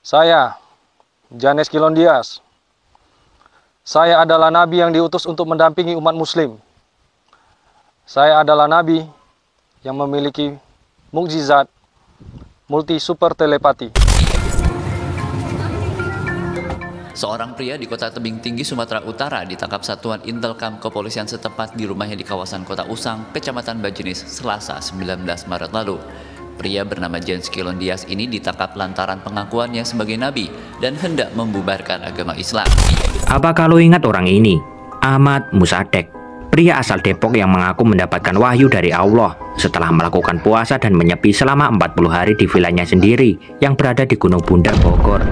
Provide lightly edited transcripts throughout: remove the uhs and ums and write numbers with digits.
Saya, Janes Kilondias. Saya adalah nabi yang diutus untuk mendampingi umat muslim. Saya adalah nabi yang memiliki mukjizat multi super telepati. Seorang pria di kota Tebing Tinggi, Sumatera Utara ditangkap satuan Intelkam kepolisian setempat di rumahnya di kawasan Kota Usang, Kecamatan Bajenis, Selasa 19 Maret lalu. Pria bernama Janes Kilondias ini ditangkap lantaran pengakuannya sebagai nabi dan hendak membubarkan agama Islam. Apa kalau ingat orang ini? Ahmad Musadek, pria asal Depok yang mengaku mendapatkan wahyu dari Allah setelah melakukan puasa dan menyepi selama 40 hari di vilanya sendiri yang berada di Gunung Bundar, Bogor.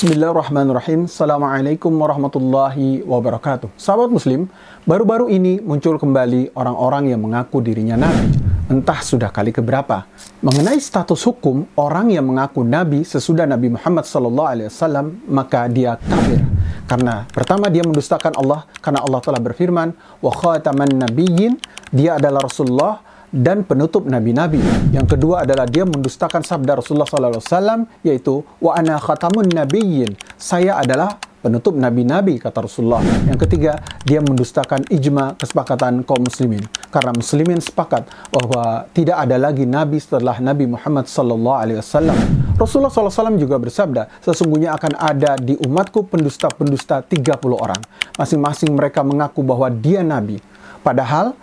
Bismillahirrahmanirrahim. Assalamualaikum warahmatullahi wabarakatuh. Sahabat muslim, baru-baru ini muncul kembali orang-orang yang mengaku dirinya nabi. Entah sudah kali keberapa. Mengenai status hukum orang yang mengaku nabi sesudah Nabi Muhammad SAW, maka dia kafir. Karena pertama dia mendustakan Allah, karena Allah telah berfirman, wa khataman nabiyyin, dia adalah Rasulullah dan penutup nabi-nabi. Yang kedua adalah dia mendustakan sabda Rasulullah SAW, yaitu wa ana khatamun nabiyyin, saya adalah penutup nabi-nabi, kata Rasulullah. Yang ketiga, dia mendustakan ijma kesepakatan kaum muslimin, karena muslimin sepakat bahwa tidak ada lagi nabi setelah Nabi Muhammad SAW. Rasulullah SAW juga bersabda, sesungguhnya akan ada di umatku pendusta-pendusta 30 orang. Masing-masing mereka mengaku bahwa dia nabi, padahal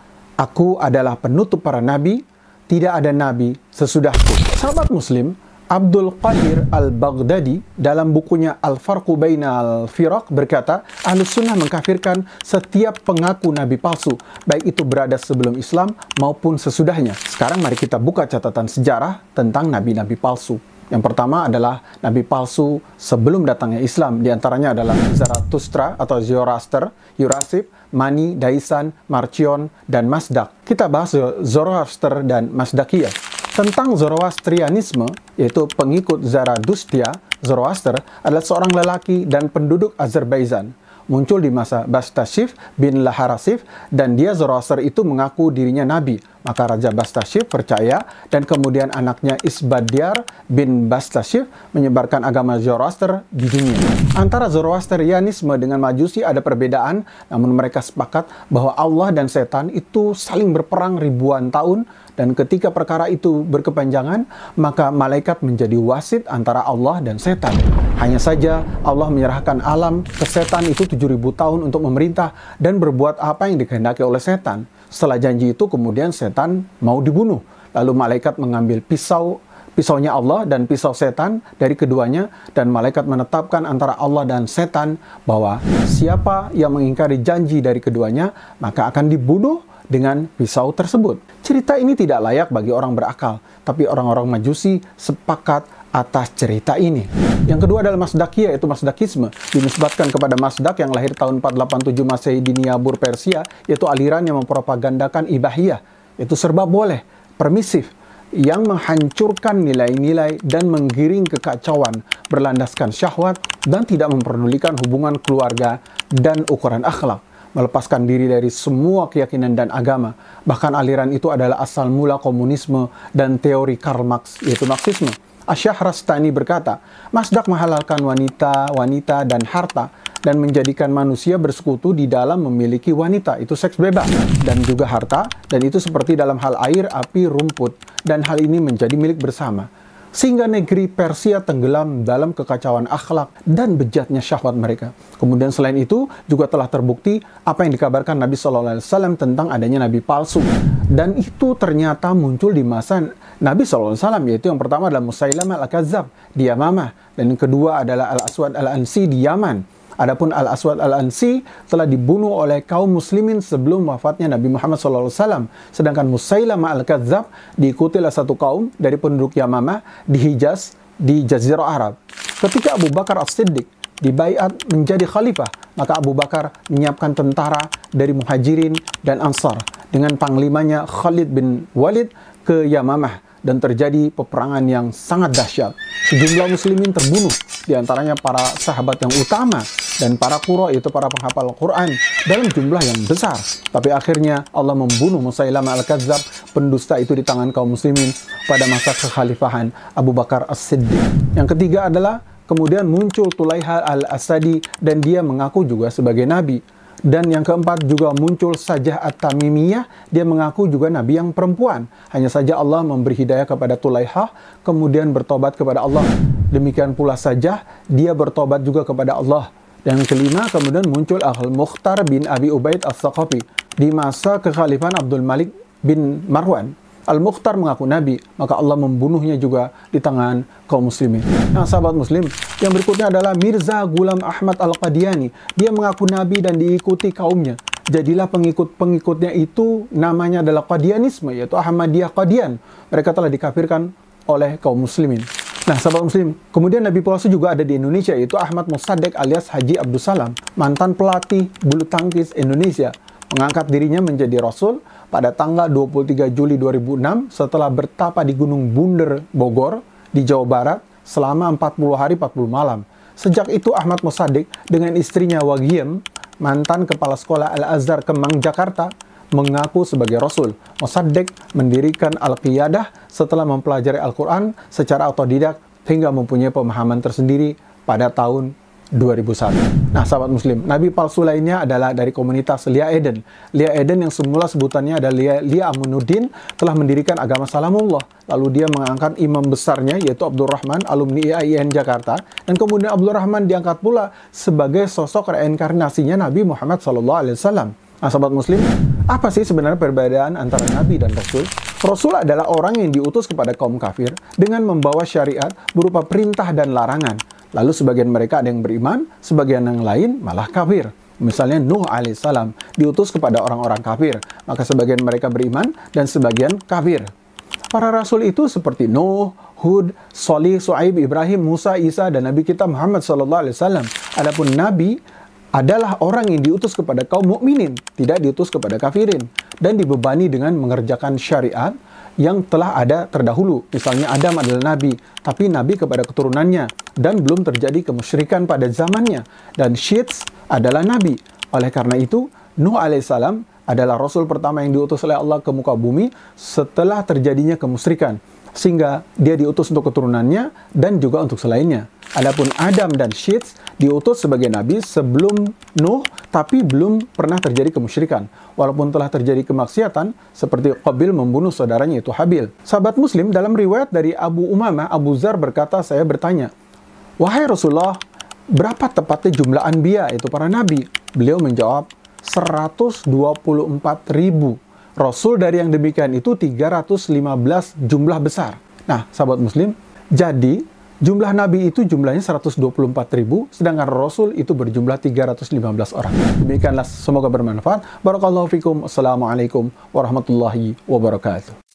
aku adalah penutup para nabi, tidak ada nabi sesudahku. Sahabat muslim, Abdul Qahir al-Baghdadi dalam bukunya Al-Farqu Bainal Firaq berkata, Ahlus Sunnah mengkafirkan setiap pengaku nabi palsu, baik itu berada sebelum Islam maupun sesudahnya. Sekarang mari kita buka catatan sejarah tentang nabi-nabi palsu. Yang pertama adalah nabi palsu sebelum datangnya Islam. Di antaranya adalah Zarathustra atau Zoroaster, Yurasib, Mani, Daisan, Marcion, dan Mazdak. Kita bahas Zoroaster dan Mazdakiyah. Tentang Zoroastrianisme, yaitu pengikut Zaradustia, Zoroaster adalah seorang lelaki dan penduduk Azerbaijan. Muncul di masa Bastashif bin Laharasif, dan dia Zoroaster itu mengaku dirinya nabi. Maka Raja Bastashif percaya, dan kemudian anaknya Isbadyar bin Bastashif menyebarkan agama Zoroaster di dunia. Antara Zoroastrianisme dengan Majusi ada perbedaan, namun mereka sepakat bahwa Allah dan setan itu saling berperang ribuan tahun, dan ketika perkara itu berkepanjangan, maka malaikat menjadi wasit antara Allah dan setan. Hanya saja Allah menyerahkan alam ke setan itu 7.000 tahun untuk memerintah dan berbuat apa yang dikehendaki oleh setan. Setelah janji itu kemudian setan mau dibunuh. Lalu malaikat mengambil pisaunya Allah dan pisau setan dari keduanya, dan malaikat menetapkan antara Allah dan setan bahwa siapa yang mengingkari janji dari keduanya maka akan dibunuh dengan pisau tersebut. Cerita ini tidak layak bagi orang berakal, tapi orang-orang Majusi sepakat atas cerita ini. Yang kedua adalah Mazdakiyah, yaitu Mazdakisme, dinisbatkan kepada Mazdak yang lahir tahun 487 Masehi di Niabur, Persia, yaitu aliran yang mempropagandakan ibahiyah, yaitu serba boleh, permisif, yang menghancurkan nilai-nilai dan menggiring kekacauan, berlandaskan syahwat, dan tidak memperdulikan hubungan keluarga dan ukuran akhlak, melepaskan diri dari semua keyakinan dan agama. Bahkan aliran itu adalah asal mula komunisme dan teori Karl Marx, yaitu Marxisme. Asy-Syahrastani berkata, Mazdak menghalalkan wanita dan harta, dan menjadikan manusia bersekutu di dalam memiliki wanita, itu seks bebas, dan juga harta, dan itu seperti dalam hal air, api, rumput, dan hal ini menjadi milik bersama. Sehingga negeri Persia tenggelam dalam kekacauan akhlak dan bejatnya syahwat mereka. Kemudian selain itu juga telah terbukti apa yang dikabarkan Nabi SAW tentang adanya nabi palsu. Dan itu ternyata muncul di masa Nabi SAW, yaitu yang pertama adalah Musailamah al-Kadzab di Yamamah, dan yang kedua adalah Al-Aswad al-Ansi di Yaman. Adapun Al-Aswad al-Ansi telah dibunuh oleh kaum muslimin sebelum wafatnya Nabi Muhammad SAW. Sedangkan Musailamah al-Kadzab diikuti oleh satu kaum dari penduduk Yamamah di Hijaz, di Jazirah Arab. Ketika Abu Bakar As-Siddiq dibaiat menjadi khalifah, maka Abu Bakar menyiapkan tentara dari Muhajirin dan Ansar dengan panglimanya Khalid bin Walid ke Yamamah, dan terjadi peperangan yang sangat dahsyat. Sejumlah muslimin terbunuh, di antaranya para sahabat yang utama dan para qurra, yaitu para penghafal Quran, dalam jumlah yang besar. Tapi akhirnya Allah membunuh Musailamah al-Kadzab, pendusta itu, di tangan kaum muslimin pada masa kekhalifahan Abu Bakar As-Siddiq. Yang ketiga adalah kemudian muncul Tulaiha al-Asadi, dan dia mengaku juga sebagai nabi. Dan yang keempat juga muncul Sajah At-Tamimiyah, dia mengaku juga nabi yang perempuan. Hanya saja Allah memberi hidayah kepada Tulaiha, kemudian bertobat kepada Allah. Demikian pula Sajah, dia bertobat juga kepada Allah. Dan yang kelima kemudian muncul Al-Mukhtar bin Abi Ubaid As-Saqafi di masa kekhalifahan Abdul Malik bin Marwan. Al-Mukhtar mengaku nabi, maka Allah membunuhnya juga di tangan kaum muslimin. Nah, sahabat muslim, yang berikutnya adalah Mirza Ghulam Ahmad Al-Qadiani. Dia mengaku nabi dan diikuti kaumnya. Jadilah pengikut-pengikutnya itu namanya adalah Qadianisme, yaitu Ahmadiyah Qadian. Mereka telah dikafirkan oleh kaum muslimin. Nah, sahabat muslim, kemudian Nabi palsu juga ada di Indonesia, yaitu Ahmad Mossadegh alias Haji Abdus Salam, mantan pelatih bulu tangkis Indonesia. Mengangkat dirinya menjadi Rasul pada tanggal 23 Juli 2006 setelah bertapa di Gunung Bunder, Bogor, di Jawa Barat selama 40 hari 40 malam. Sejak itu Ahmad Mossadegh dengan istrinya Wagiem, mantan kepala sekolah Al-Azhar Kemang, Jakarta, mengaku sebagai Rasul. Mossadegh mendirikan Al-Qiyadah setelah mempelajari Al-Quran secara otodidak hingga mempunyai pemahaman tersendiri pada tahun 2001. Nah, sahabat muslim, nabi palsu lainnya adalah dari komunitas Lia Eden. Lia Eden yang semula sebutannya adalah Lia Aminuddin telah mendirikan agama Salamullah. Lalu dia mengangkat imam besarnya, yaitu Abdul Rahman, alumni IAIN Jakarta, dan kemudian Abdul Rahman diangkat pula sebagai sosok reinkarnasinya Nabi Muhammad SAW. Nah, sahabat muslim, apa sih sebenarnya perbedaan antara nabi dan rasul? Rasul adalah orang yang diutus kepada kaum kafir dengan membawa syariat berupa perintah dan larangan. Lalu sebagian mereka ada yang beriman, sebagian yang lain malah kafir. Misalnya Nuh alaihissalam diutus kepada orang-orang kafir, maka sebagian mereka beriman dan sebagian kafir. Para rasul itu seperti Nuh, Hud, Shalih, Shu'aib, Ibrahim, Musa, Isa, dan Nabi kita Muhammad SAW. Adapun nabi adalah orang yang diutus kepada kaum mukminin, tidak diutus kepada kafirin, dan dibebani dengan mengerjakan syariat yang telah ada terdahulu. Misalnya Adam adalah nabi, tapi nabi kepada keturunannya, dan belum terjadi kemusyrikan pada zamannya. Dan Syits adalah nabi. Oleh karena itu, Nuh alaihissalam adalah rasul pertama yang diutus oleh Allah ke muka bumi setelah terjadinya kemusyrikan, sehingga dia diutus untuk keturunannya dan juga untuk selainnya. Adapun Adam dan Syits diutus sebagai nabi sebelum Nuh, tapi belum pernah terjadi kemusyrikan. Walaupun telah terjadi kemaksiatan, seperti Qabil membunuh saudaranya yaitu Habil. Sahabat muslim, dalam riwayat dari Abu Umamah, Abu Dzar berkata, saya bertanya, wahai Rasulullah, berapa tepatnya jumlah anbiya, yaitu para nabi? Beliau menjawab, 124.000. Rasul dari yang demikian itu 315 jumlah besar. Nah, sahabat muslim, jadi jumlah nabi itu jumlahnya 124.000, sedangkan rasul itu berjumlah 315 orang. Demikianlah, semoga bermanfaat. Barakallahu fikum. Assalamualaikum warahmatullahi wabarakatuh.